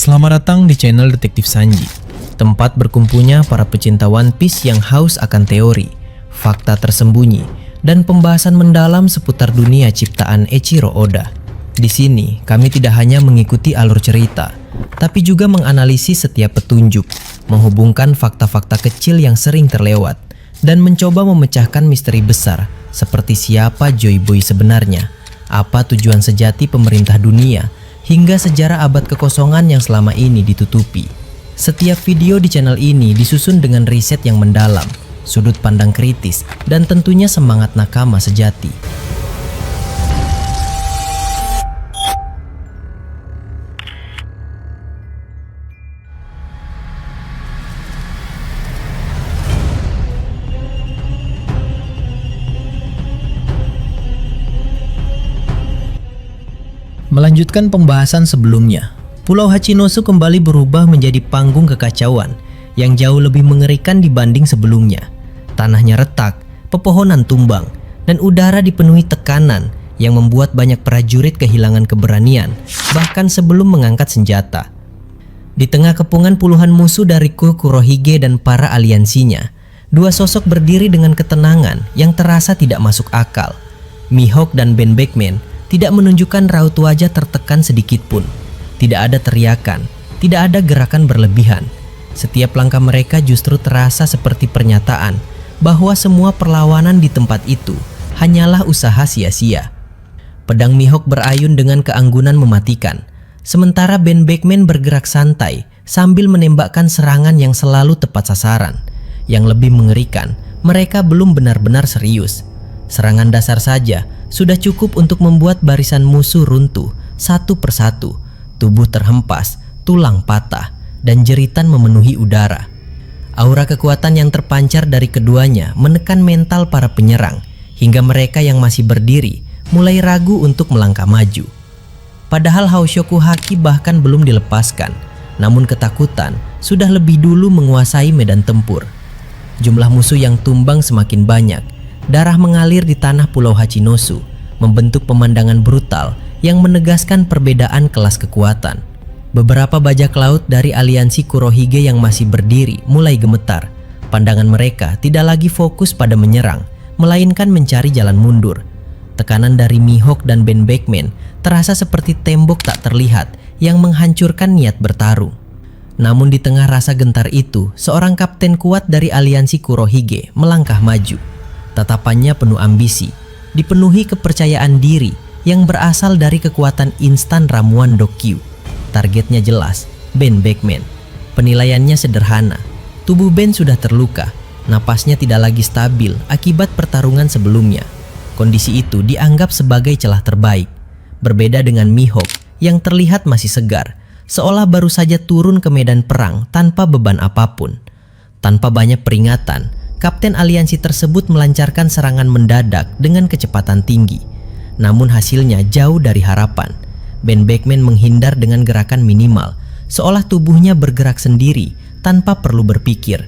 Selamat datang di channel Detektif Sanji, tempat berkumpulnya para pecinta One Piece yang haus akan teori, fakta tersembunyi, dan pembahasan mendalam seputar dunia ciptaan Eiichiro Oda. Di sini, kami tidak hanya mengikuti alur cerita, tapi juga menganalisis setiap petunjuk, menghubungkan fakta-fakta kecil yang sering terlewat, dan mencoba memecahkan misteri besar seperti siapa Joy Boy sebenarnya, apa tujuan sejati pemerintah dunia, hingga sejarah abad kekosongan yang selama ini ditutupi. Setiap video di channel ini disusun dengan riset yang mendalam, sudut pandang kritis, dan tentunya semangat nakama sejati. Melanjutkan pembahasan sebelumnya, Pulau Hachinosu kembali berubah menjadi panggung kekacauan yang jauh lebih mengerikan dibanding sebelumnya. Tanahnya retak, pepohonan tumbang, dan udara dipenuhi tekanan yang membuat banyak prajurit kehilangan keberanian, bahkan sebelum mengangkat senjata. Di tengah kepungan puluhan musuh dari Kurohige dan para aliansinya, dua sosok berdiri dengan ketenangan yang terasa tidak masuk akal. Mihawk dan Ben Beckman tidak menunjukkan raut wajah tertekan sedikit pun. Tidak ada teriakan, tidak ada gerakan berlebihan. Setiap langkah mereka justru terasa seperti pernyataan bahwa semua perlawanan di tempat itu hanyalah usaha sia-sia. Pedang Mihawk berayun dengan keanggunan mematikan, sementara Ben Beckman bergerak santai sambil menembakkan serangan yang selalu tepat sasaran. Yang lebih mengerikan, mereka belum benar-benar serius. Serangan dasar saja sudah cukup untuk membuat barisan musuh runtuh satu persatu, tubuh terhempas, tulang patah, dan jeritan memenuhi udara. Aura kekuatan yang terpancar dari keduanya menekan mental para penyerang, hingga mereka yang masih berdiri mulai ragu untuk melangkah maju. Padahal Haoshoku Haki bahkan belum dilepaskan, namun ketakutan sudah lebih dulu menguasai medan tempur. Jumlah musuh yang tumbang semakin banyak. Darah mengalir di tanah Pulau Hachinosu, membentuk pemandangan brutal yang menegaskan perbedaan kelas kekuatan. Beberapa bajak laut dari aliansi Kurohige yang masih berdiri mulai gemetar. Pandangan mereka tidak lagi fokus pada menyerang, melainkan mencari jalan mundur. Tekanan dari Mihawk dan Ben Beckman terasa seperti tembok tak terlihat yang menghancurkan niat bertarung. Namun di tengah rasa gentar itu, seorang kapten kuat dari aliansi Kurohige melangkah maju. Tatapannya penuh ambisi, dipenuhi kepercayaan diri yang berasal dari kekuatan instan ramuan Dokyu. Targetnya jelas, Ben Beckman. Penilaiannya sederhana, tubuh Ben sudah terluka, napasnya tidak lagi stabil akibat pertarungan sebelumnya. Kondisi itu dianggap sebagai celah terbaik. Berbeda dengan Mihawk yang terlihat masih segar, seolah baru saja turun ke medan perang tanpa beban apapun. Tanpa banyak peringatan, Kapten aliansi tersebut melancarkan serangan mendadak dengan kecepatan tinggi. Namun hasilnya jauh dari harapan. Ben Beckman menghindar dengan gerakan minimal, seolah tubuhnya bergerak sendiri tanpa perlu berpikir.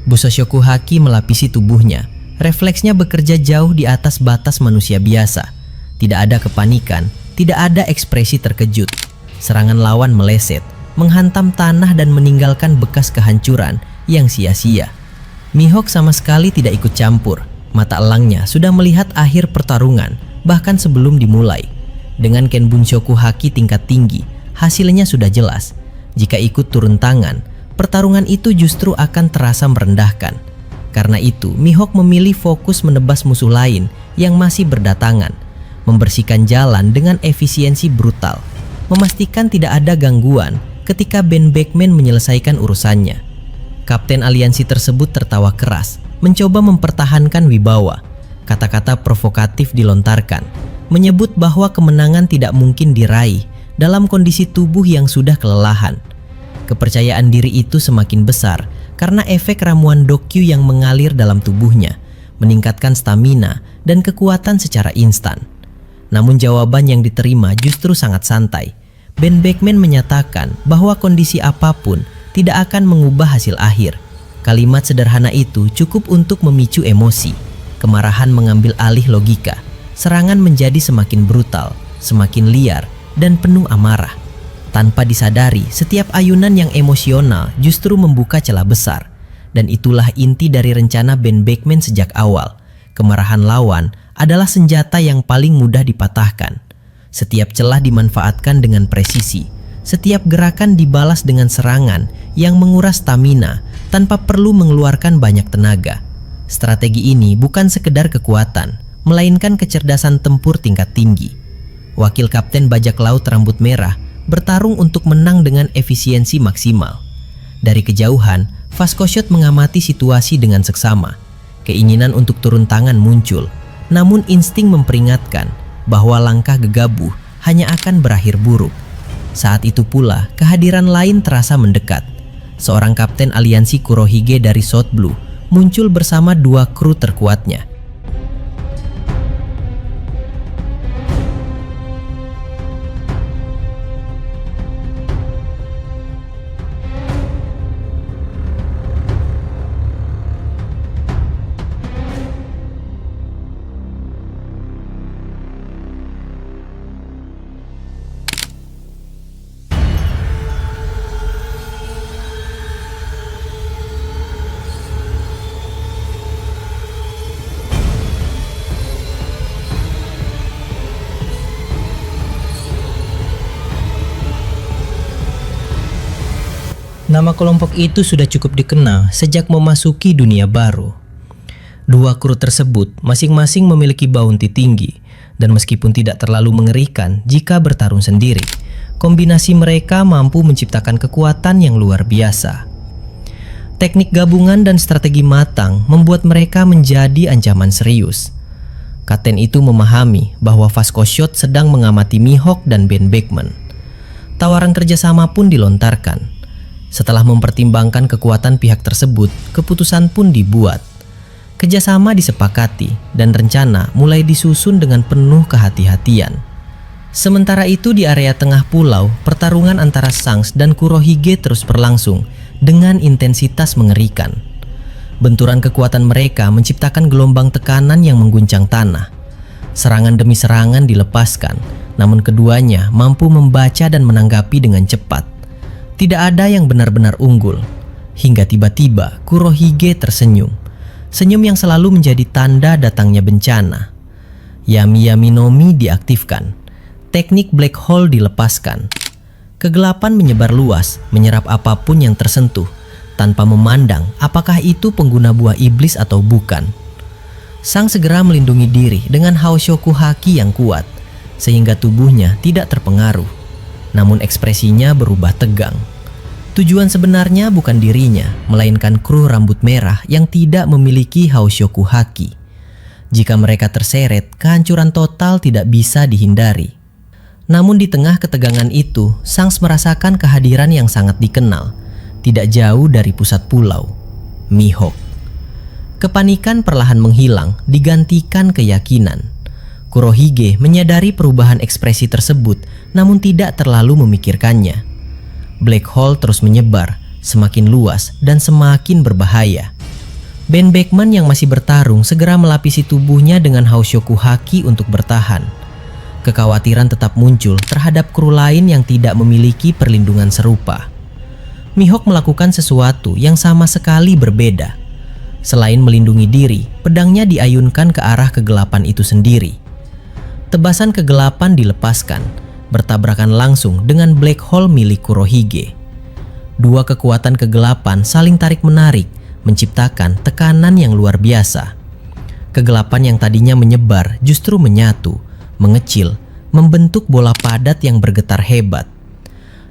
Busoshoku Haki melapisi tubuhnya. Refleksnya bekerja jauh di atas batas manusia biasa. Tidak ada kepanikan, tidak ada ekspresi terkejut. Serangan lawan meleset, menghantam tanah dan meninggalkan bekas kehancuran yang sia-sia. Mihawk sama sekali tidak ikut campur. Mata elangnya sudah melihat akhir pertarungan bahkan sebelum dimulai. Dengan Kenbunshoku Haki tingkat tinggi, hasilnya sudah jelas. Jika ikut turun tangan, pertarungan itu justru akan terasa merendahkan. Karena itu, Mihawk memilih fokus menebas musuh lain yang masih berdatangan, membersihkan jalan dengan efisiensi brutal, memastikan tidak ada gangguan ketika Ben Beckman menyelesaikan urusannya. Kapten aliansi tersebut tertawa keras, mencoba mempertahankan wibawa. Kata-kata provokatif dilontarkan, menyebut bahwa kemenangan tidak mungkin diraih dalam kondisi tubuh yang sudah kelelahan. Kepercayaan diri itu semakin besar karena efek ramuan Dokyu yang mengalir dalam tubuhnya, meningkatkan stamina dan kekuatan secara instan. Namun jawaban yang diterima justru sangat santai. Ben Beckman menyatakan bahwa kondisi apapun tidak akan mengubah hasil akhir. Kalimat sederhana itu cukup untuk memicu emosi. Kemarahan mengambil alih logika. Serangan menjadi semakin brutal, semakin liar, dan penuh amarah. Tanpa disadari, setiap ayunan yang emosional justru membuka celah besar. Dan itulah inti dari rencana Ben Beckman sejak awal. Kemarahan lawan adalah senjata yang paling mudah dipatahkan. Setiap celah dimanfaatkan dengan presisi. Setiap gerakan dibalas dengan serangan yang menguras stamina tanpa perlu mengeluarkan banyak tenaga. Strategi ini bukan sekedar kekuatan, melainkan kecerdasan tempur tingkat tinggi. Wakil Kapten Bajak Laut Rambut Merah bertarung untuk menang dengan efisiensi maksimal. Dari kejauhan, Vazquashot mengamati situasi dengan seksama. Keinginan untuk turun tangan muncul, namun insting memperingatkan bahwa langkah gegabah hanya akan berakhir buruk. Saat itu pula, kehadiran lain terasa mendekat. Seorang kapten aliansi Kurohige dari South Blue muncul bersama 2 kru terkuatnya. Nama kelompok itu sudah cukup dikenal sejak memasuki dunia baru. 2 kru tersebut masing-masing memiliki bounty tinggi, dan meskipun tidak terlalu mengerikan jika bertarung sendiri, kombinasi mereka mampu menciptakan kekuatan yang luar biasa. Teknik gabungan dan strategi matang membuat mereka menjadi ancaman serius. Kapten itu memahami bahwa Vazquashot sedang mengamati Mihawk dan Ben Beckman. Tawaran kerjasama pun dilontarkan. Setelah mempertimbangkan kekuatan pihak tersebut, keputusan pun dibuat. Kerjasama disepakati dan rencana mulai disusun dengan penuh kehati-hatian. Sementara itu di area tengah pulau, pertarungan antara Shanks dan Kurohige terus berlangsung dengan intensitas mengerikan. Benturan kekuatan mereka menciptakan gelombang tekanan yang mengguncang tanah. Serangan demi serangan dilepaskan, namun keduanya mampu membaca dan menanggapi dengan cepat. Tidak ada yang benar-benar unggul. Hingga tiba-tiba Kurohige tersenyum. Senyum yang selalu menjadi tanda datangnya bencana. Yami Yami no Mi diaktifkan. Teknik black hole dilepaskan. Kegelapan menyebar luas, menyerap apapun yang tersentuh, tanpa memandang apakah itu pengguna buah iblis atau bukan. Sang segera melindungi diri dengan Haoshoku Haki yang kuat, sehingga tubuhnya tidak terpengaruh. Namun ekspresinya berubah tegang. Tujuan sebenarnya bukan dirinya, melainkan kru rambut merah yang tidak memiliki Haoshoku Haki. Jika mereka terseret, kehancuran total tidak bisa dihindari. Namun di tengah ketegangan itu, Shanks merasakan kehadiran yang sangat dikenal, tidak jauh dari pusat pulau, Mihawk. Kepanikan perlahan menghilang, digantikan keyakinan. Kurohige menyadari perubahan ekspresi tersebut, namun tidak terlalu memikirkannya. Black hole terus menyebar, semakin luas dan semakin berbahaya. Ben Beckman yang masih bertarung segera melapisi tubuhnya dengan Haoshoku Haki untuk bertahan. Kekhawatiran tetap muncul terhadap kru lain yang tidak memiliki perlindungan serupa. Mihawk melakukan sesuatu yang sama sekali berbeda. Selain melindungi diri, pedangnya diayunkan ke arah kegelapan itu sendiri. Tebasan kegelapan dilepaskan, bertabrakan langsung dengan black hole milik Kurohige. 2 kekuatan kegelapan saling tarik-menarik, menciptakan tekanan yang luar biasa. Kegelapan yang tadinya menyebar justru menyatu, mengecil, membentuk bola padat yang bergetar hebat.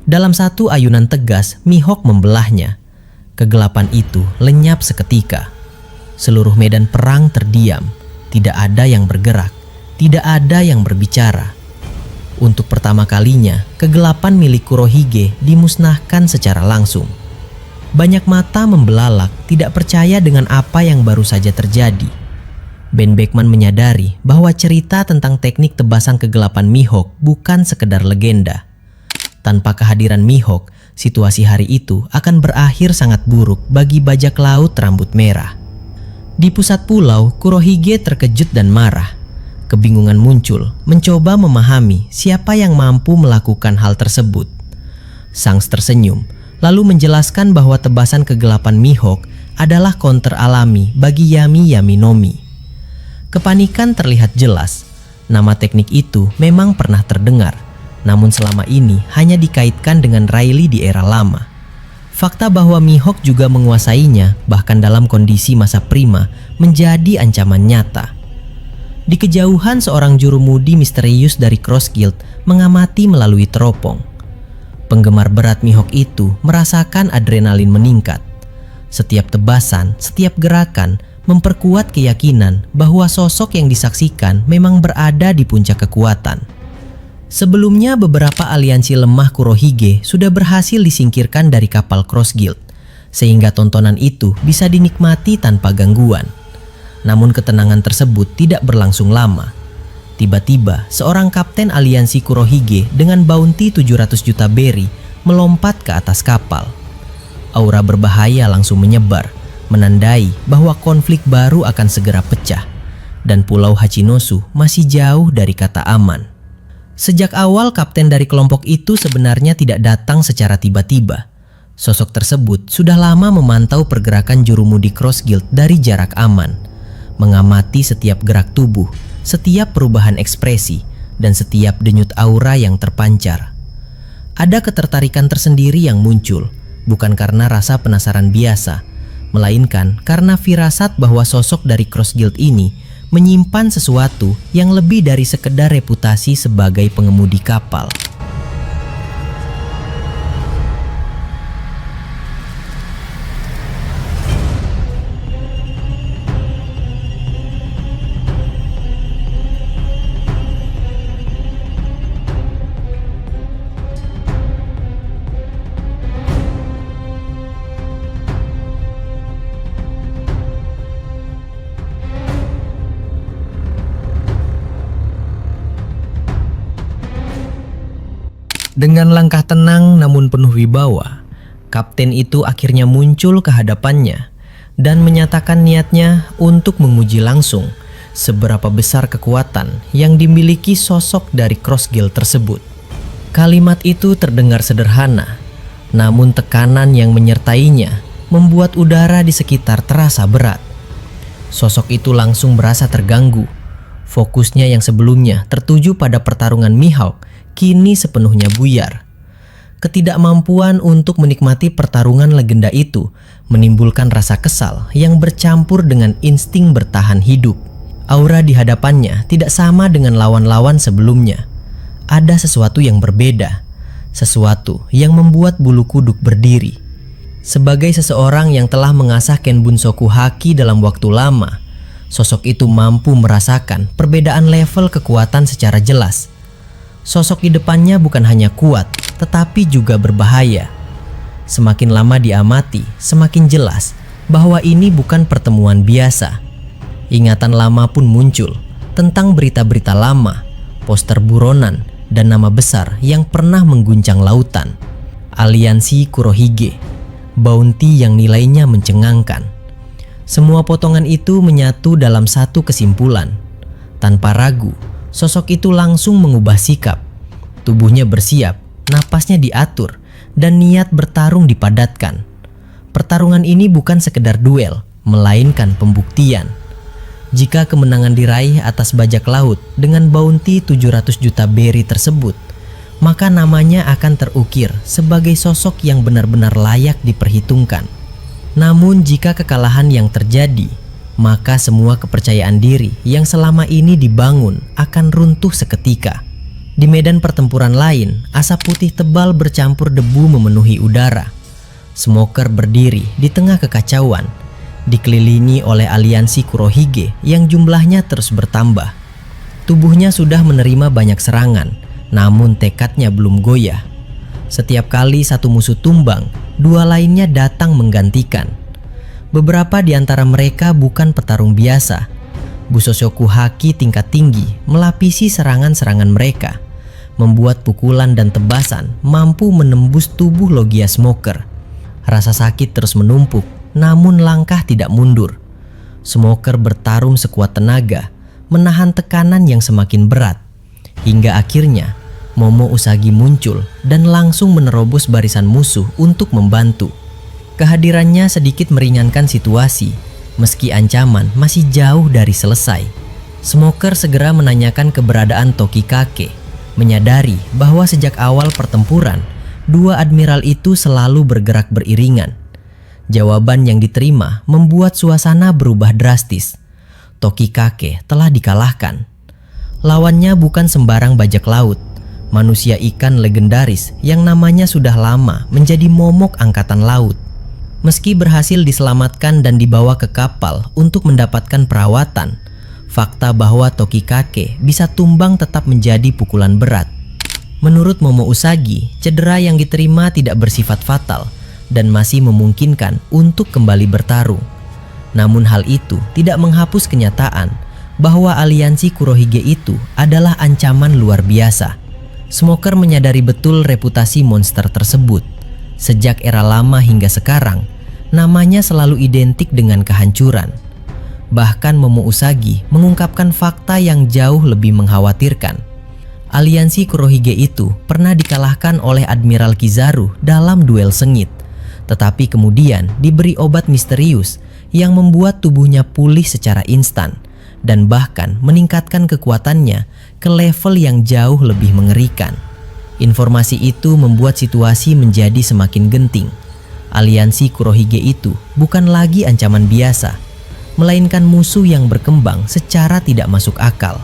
Dalam satu ayunan tegas, Mihawk membelahnya. Kegelapan itu lenyap seketika. Seluruh medan perang terdiam, tidak ada yang bergerak. Tidak ada yang berbicara. Untuk pertama kalinya, kegelapan milik Kurohige dimusnahkan secara langsung. Banyak mata membelalak, tidak percaya dengan apa yang baru saja terjadi. Ben Beckman menyadari bahwa cerita tentang teknik tebasan kegelapan Mihawk bukan sekedar legenda. Tanpa kehadiran Mihawk, situasi hari itu akan berakhir sangat buruk bagi bajak laut rambut merah. Di pusat pulau, Kurohige terkejut dan marah. Kebingungan muncul, mencoba memahami siapa yang mampu melakukan hal tersebut. Sangs tersenyum, lalu menjelaskan bahwa tebasan kegelapan Mihawk adalah counter alami bagi Yami Yaminomi. Kepanikan terlihat jelas. Nama teknik itu memang pernah terdengar, namun selama ini hanya dikaitkan dengan Riley di era lama. Fakta bahwa Mihawk juga menguasainya, bahkan dalam kondisi masa prima, menjadi ancaman nyata. Di kejauhan, seorang jurumudi misterius dari Cross Guild mengamati melalui teropong. Penggemar berat Mihawk itu merasakan adrenalin meningkat. Setiap tebasan, setiap gerakan memperkuat keyakinan bahwa sosok yang disaksikan memang berada di puncak kekuatan. Sebelumnya, beberapa aliansi lemah Kurohige sudah berhasil disingkirkan dari kapal Cross Guild, sehingga tontonan itu bisa dinikmati tanpa gangguan. Namun ketenangan tersebut tidak berlangsung lama. Tiba-tiba, seorang kapten aliansi Kurohige dengan bounty 700 juta berry melompat ke atas kapal. Aura berbahaya langsung menyebar, menandai bahwa konflik baru akan segera pecah, dan Pulau Hachinosu masih jauh dari kata aman. Sejak awal, kapten dari kelompok itu sebenarnya tidak datang secara tiba-tiba. Sosok tersebut sudah lama memantau pergerakan jurumudi Cross Guild dari jarak aman, mengamati setiap gerak tubuh, setiap perubahan ekspresi, dan setiap denyut aura yang terpancar. Ada ketertarikan tersendiri yang muncul, bukan karena rasa penasaran biasa, melainkan karena firasat bahwa sosok dari Cross Guild ini menyimpan sesuatu yang lebih dari sekedar reputasi sebagai pengemudi kapal. Dengan langkah tenang namun penuh wibawa, kapten itu akhirnya muncul ke hadapannya dan menyatakan niatnya untuk menguji langsung seberapa besar kekuatan yang dimiliki sosok dari Cross Guild tersebut. Kalimat itu terdengar sederhana, namun tekanan yang menyertainya membuat udara di sekitar terasa berat. Sosok itu langsung berasa terganggu. Fokusnya yang sebelumnya tertuju pada pertarungan Mihawk kini sepenuhnya buyar. Ketidakmampuan untuk menikmati pertarungan legenda itu menimbulkan rasa kesal yang bercampur dengan insting bertahan hidup. Aura di hadapannya tidak sama dengan lawan-lawan sebelumnya. Ada sesuatu yang berbeda, sesuatu yang membuat bulu kuduk berdiri. Sebagai seseorang yang telah mengasah Kenbunsoku Haki dalam waktu lama, sosok itu mampu merasakan perbedaan level kekuatan secara jelas. Sosok di depannya bukan hanya kuat, tetapi juga berbahaya. Semakin lama diamati, semakin jelas bahwa ini bukan pertemuan biasa. Ingatan lama pun muncul tentang berita-berita lama, poster buronan, dan nama besar yang pernah mengguncang lautan. Aliansi Kurohige, bounty yang nilainya mencengangkan. Semua potongan itu menyatu dalam satu kesimpulan. Tanpa ragu, sosok itu langsung mengubah sikap. Tubuhnya bersiap, napasnya diatur, dan niat bertarung dipadatkan. Pertarungan ini bukan sekedar duel, melainkan pembuktian. Jika kemenangan diraih atas bajak laut dengan bounty 700 juta berry tersebut, maka namanya akan terukir sebagai sosok yang benar-benar layak diperhitungkan. Namun jika kekalahan yang terjadi, maka semua kepercayaan diri yang selama ini dibangun akan runtuh seketika. Di medan pertempuran lain, asap putih tebal bercampur debu memenuhi udara. Smoker berdiri di tengah kekacauan, dikelilingi oleh aliansi Kurohige yang jumlahnya terus bertambah. Tubuhnya sudah menerima banyak serangan, namun tekadnya belum goyah. Setiap kali satu musuh tumbang, dua lainnya datang menggantikan. Beberapa di antara mereka bukan petarung biasa. Busoshoku Haki tingkat tinggi melapisi serangan-serangan mereka, membuat pukulan dan tebasan mampu menembus tubuh Logia Smoker. Rasa sakit terus menumpuk, namun langkah tidak mundur. Smoker bertarung sekuat tenaga, menahan tekanan yang semakin berat. Hingga akhirnya, Momo Usagi muncul dan langsung menerobos barisan musuh untuk membantu. Kehadirannya sedikit meringankan situasi, meski ancaman masih jauh dari selesai. Smoker segera menanyakan keberadaan Tokikake, menyadari bahwa sejak awal pertempuran, dua admiral itu selalu bergerak beriringan. Jawaban yang diterima membuat suasana berubah drastis. Tokikake telah dikalahkan. Lawannya bukan sembarang bajak laut, manusia ikan legendaris yang namanya sudah lama menjadi momok angkatan laut. Meski berhasil diselamatkan dan dibawa ke kapal untuk mendapatkan perawatan, fakta bahwa Tokikake bisa tumbang tetap menjadi pukulan berat. Menurut Momo Usagi, cedera yang diterima tidak bersifat fatal dan masih memungkinkan untuk kembali bertarung. Namun hal itu tidak menghapus kenyataan bahwa aliansi Kurohige itu adalah ancaman luar biasa. Smoker menyadari betul reputasi monster tersebut. Sejak era lama hingga sekarang, namanya selalu identik dengan kehancuran. Bahkan Momo Usagi mengungkapkan fakta yang jauh lebih mengkhawatirkan. Aliansi Kurohige itu pernah dikalahkan oleh Admiral Kizaru dalam duel sengit, tetapi kemudian diberi obat misterius yang membuat tubuhnya pulih secara instan dan bahkan meningkatkan kekuatannya ke level yang jauh lebih mengerikan. Informasi itu membuat situasi menjadi semakin genting. Aliansi Kurohige itu bukan lagi ancaman biasa, melainkan musuh yang berkembang secara tidak masuk akal.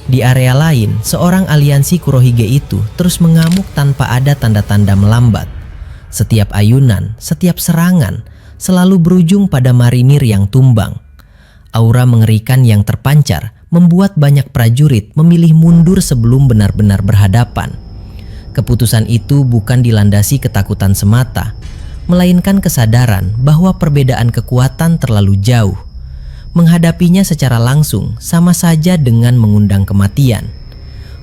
Di area lain, seorang aliansi Kurohige itu terus mengamuk tanpa ada tanda-tanda melambat. Setiap ayunan, setiap serangan selalu berujung pada marinir yang tumbang. Aura mengerikan yang terpancar membuat banyak prajurit memilih mundur sebelum benar-benar berhadapan. Keputusan itu bukan dilandasi ketakutan semata, melainkan kesadaran bahwa perbedaan kekuatan terlalu jauh. Menghadapinya secara langsung sama saja dengan mengundang kematian.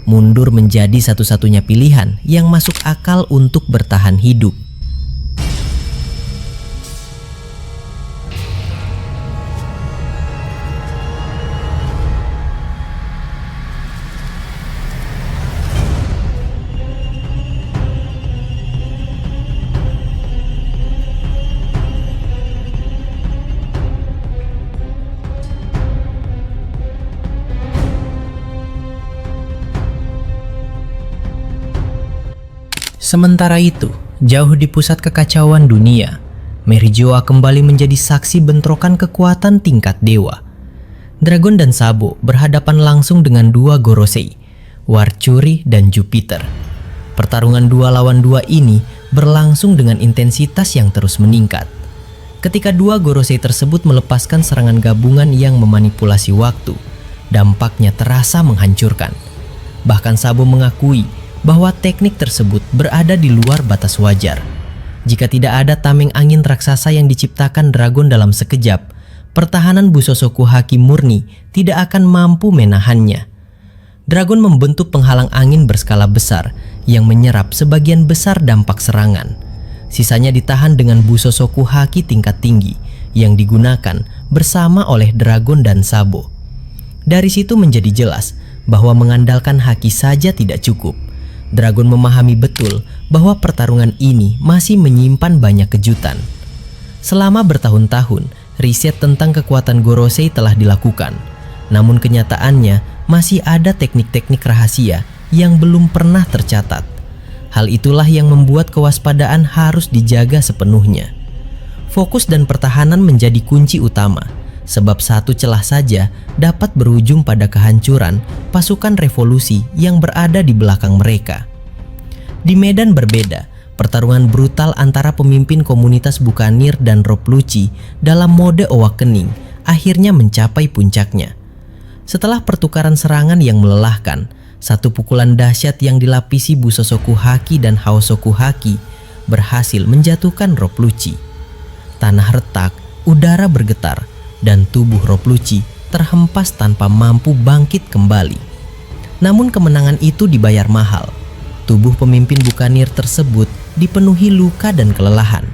Mundur menjadi satu-satunya pilihan yang masuk akal untuk bertahan hidup. Sementara itu, jauh di pusat kekacauan dunia, Merijoa kembali menjadi saksi bentrokan kekuatan tingkat dewa. Dragon dan Sabo berhadapan langsung dengan dua Gorosei, Warchuri dan Jupiter. Pertarungan 2 lawan 2 ini berlangsung dengan intensitas yang terus meningkat. Ketika dua Gorosei tersebut melepaskan serangan gabungan yang memanipulasi waktu, dampaknya terasa menghancurkan. Bahkan Sabo mengakui bahwa teknik tersebut berada di luar batas wajar. Jika tidak ada tameng angin raksasa yang diciptakan Dragon dalam sekejap, pertahanan Busosoku Haki murni tidak akan mampu menahannya. Dragon membentuk penghalang angin berskala besar yang menyerap sebagian besar dampak serangan. Sisanya ditahan dengan Busosoku Haki tingkat tinggi yang digunakan bersama oleh Dragon dan Sabo. Dari situ menjadi jelas bahwa mengandalkan haki saja tidak cukup. Dragon memahami betul bahwa pertarungan ini masih menyimpan banyak kejutan. Selama bertahun-tahun, riset tentang kekuatan Gorosei telah dilakukan. Namun kenyataannya masih ada teknik-teknik rahasia yang belum pernah tercatat. Hal itulah yang membuat kewaspadaan harus dijaga sepenuhnya. Fokus dan pertahanan menjadi kunci utama, sebab satu celah saja dapat berujung pada kehancuran pasukan revolusi yang berada di belakang mereka. Di medan berbeda, pertarungan brutal antara pemimpin komunitas Bukanir dan Ropluci dalam mode Awakening akhirnya mencapai puncaknya. Setelah pertukaran serangan yang melelahkan, satu pukulan dahsyat yang dilapisi Busosoku Haki dan Haosoku Haki berhasil menjatuhkan Ropluci. Tanah retak, udara bergetar, dan tubuh Ropluci terhempas tanpa mampu bangkit kembali. Namun kemenangan itu dibayar mahal. Tubuh pemimpin Bukanir tersebut dipenuhi luka dan kelelahan.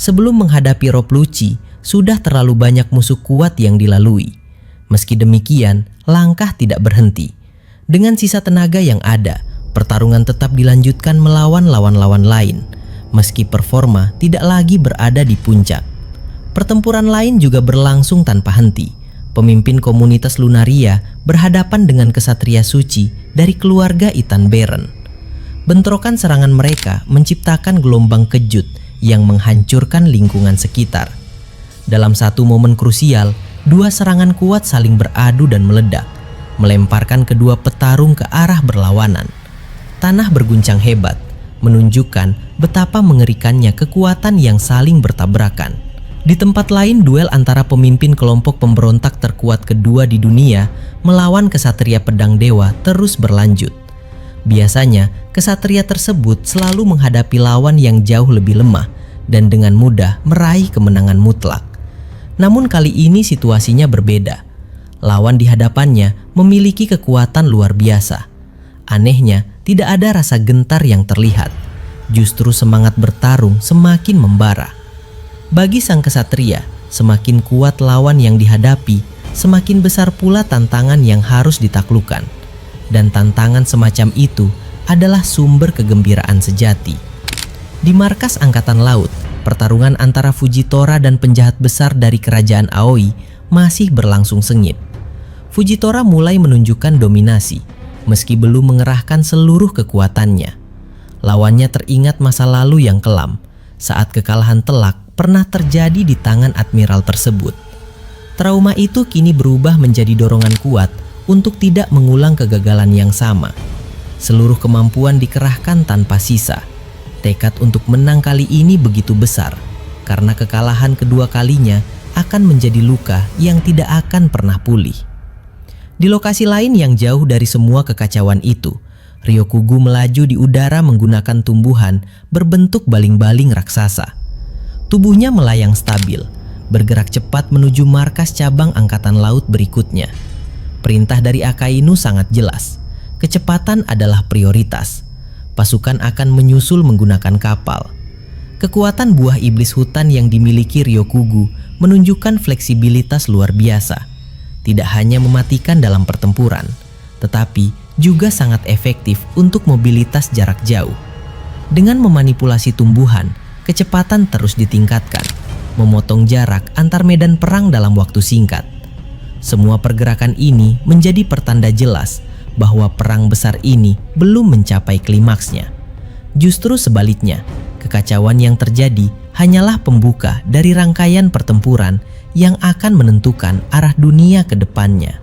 Sebelum menghadapi Ropluci, sudah terlalu banyak musuh kuat yang dilalui. Meski demikian, langkah tidak berhenti. Dengan sisa tenaga yang ada, Pertarungan tetap dilanjutkan melawan lawan-lawan lain, meski performa tidak lagi berada di puncak. Pertempuran lain juga berlangsung tanpa henti. Pemimpin komunitas Lunaria berhadapan dengan kesatria suci dari keluarga Ethan Beren. Bentrokan serangan mereka menciptakan gelombang kejut yang menghancurkan lingkungan sekitar. Dalam satu momen krusial, dua serangan kuat saling beradu dan meledak, melemparkan kedua petarung ke arah berlawanan. Tanah berguncang hebat, menunjukkan betapa mengerikannya kekuatan yang saling bertabrakan. Di tempat lain, duel antara pemimpin kelompok pemberontak terkuat kedua di dunia melawan kesatria pedang dewa terus berlanjut. Biasanya, kesatria tersebut selalu menghadapi lawan yang jauh lebih lemah dan dengan mudah meraih kemenangan mutlak. Namun kali ini situasinya berbeda. Lawan di hadapannya memiliki kekuatan luar biasa. Anehnya, tidak ada rasa gentar yang terlihat. Justru semangat bertarung semakin membara. Bagi sang kesatria, semakin kuat lawan yang dihadapi, semakin besar pula tantangan yang harus ditaklukkan. Dan tantangan semacam itu adalah sumber kegembiraan sejati. Di markas Angkatan Laut, pertarungan antara Fujitora dan penjahat besar dari kerajaan Aoi masih berlangsung sengit. Fujitora mulai menunjukkan dominasi, meski belum mengerahkan seluruh kekuatannya. Lawannya teringat masa lalu yang kelam, saat kekalahan telak pernah terjadi di tangan admiral tersebut. Trauma itu kini berubah menjadi dorongan kuat untuk tidak mengulang kegagalan yang sama. Seluruh kemampuan dikerahkan tanpa sisa. Tekad untuk menang kali ini begitu besar, karena kekalahan kedua kalinya akan menjadi luka yang tidak akan pernah pulih. Di lokasi lain yang jauh dari semua kekacauan itu, Ryokugu melaju di udara menggunakan tumbuhan berbentuk baling-baling raksasa. Tubuhnya melayang stabil, bergerak cepat menuju markas cabang angkatan laut berikutnya. Perintah dari Akainu sangat jelas. Kecepatan adalah prioritas. Pasukan akan menyusul menggunakan kapal. Kekuatan buah iblis hutan yang dimiliki Ryokugu menunjukkan fleksibilitas luar biasa. Tidak hanya mematikan dalam pertempuran, tetapi juga sangat efektif untuk mobilitas jarak jauh. Dengan memanipulasi tumbuhan, kecepatan terus ditingkatkan, memotong jarak antar medan perang dalam waktu singkat. Semua pergerakan ini menjadi pertanda jelas bahwa perang besar ini belum mencapai klimaksnya. Justru sebaliknya, kekacauan yang terjadi hanyalah pembuka dari rangkaian pertempuran yang akan menentukan arah dunia ke depannya.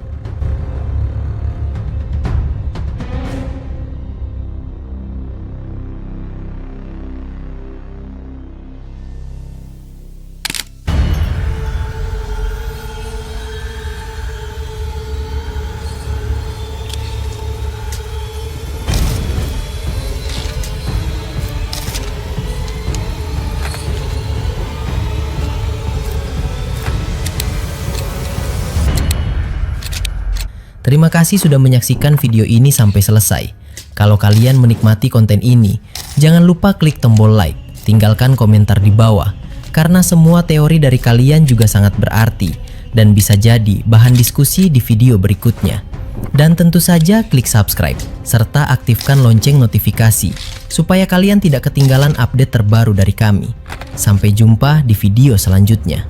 Terima kasih sudah menyaksikan video ini sampai selesai. Kalau kalian menikmati konten ini, jangan lupa klik tombol like, tinggalkan komentar di bawah, karena semua teori dari kalian juga sangat berarti dan bisa jadi bahan diskusi di video berikutnya. Dan tentu saja klik subscribe, serta aktifkan lonceng notifikasi, supaya kalian tidak ketinggalan update terbaru dari kami. Sampai jumpa di video selanjutnya.